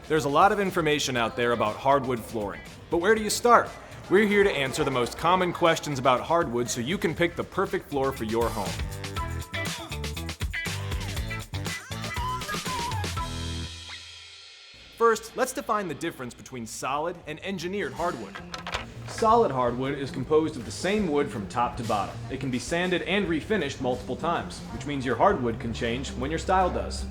There's a lot of information out there about hardwood flooring, but where do you start? We're here to answer the most common questions about hardwood so you can pick the perfect floor for your home. First, let's define the difference between solid and engineered hardwood. Solid hardwood is composed of the same wood from top to bottom. It can be sanded and refinished multiple times, which means your hardwood can change when your style does.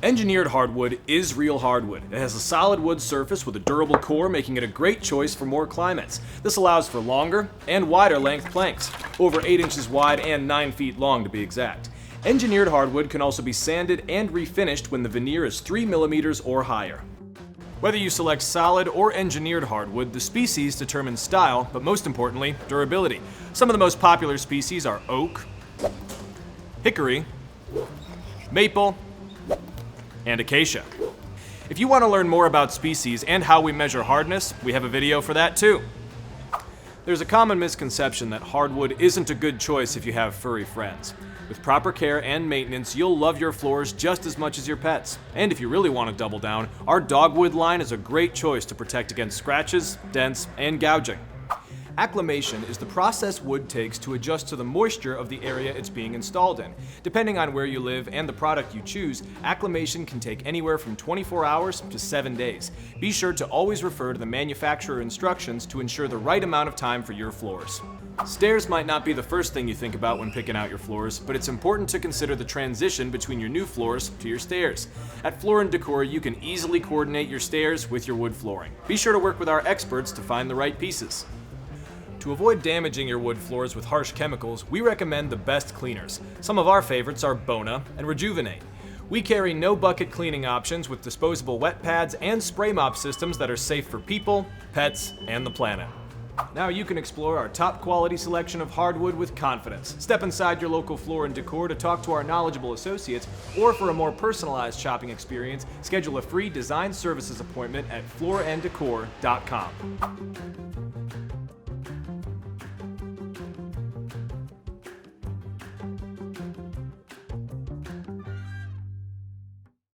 Engineered hardwood is real hardwood. It has a solid wood surface with a durable core, making it a great choice for more climates. This allows for longer and wider length planks, over 8 inches wide and 9 feet long to be exact. Engineered hardwood can also be sanded and refinished when the veneer is 3 millimeters or higher. Whether you select solid or engineered hardwood, the species determines style, but most importantly, durability. Some of the most popular species are oak, hickory, maple, and acacia. If you want to learn more about species and how we measure hardness, we have a video for that too. There's a common misconception that hardwood isn't a good choice if you have furry friends. With proper care and maintenance, you'll love your floors just as much as your pets. And if you really want to double down, our dogwood line is a great choice to protect against scratches, dents, and gouging. Acclimation is the process wood takes to adjust to the moisture of the area it's being installed in. Depending on where you live and the product you choose, acclimation can take anywhere from 24 hours to 7 days. Be sure to always refer to the manufacturer instructions to ensure the right amount of time for your floors. Stairs might not be the first thing you think about when picking out your floors, but it's important to consider the transition between your new floors to your stairs. At Floor Decor, you can easily coordinate your stairs with your wood flooring. Be sure to work with our experts to find the right pieces. To avoid damaging your wood floors with harsh chemicals, we recommend the best cleaners. Some of our favorites are Bona and Rejuvenate. We carry no bucket cleaning options with disposable wet pads and spray mop systems that are safe for people, pets, and the planet. Now you can explore our top quality selection of hardwood with confidence. Step inside your local Floor & Decor to talk to our knowledgeable associates, or for a more personalized shopping experience, schedule a free design services appointment at flooranddecor.com.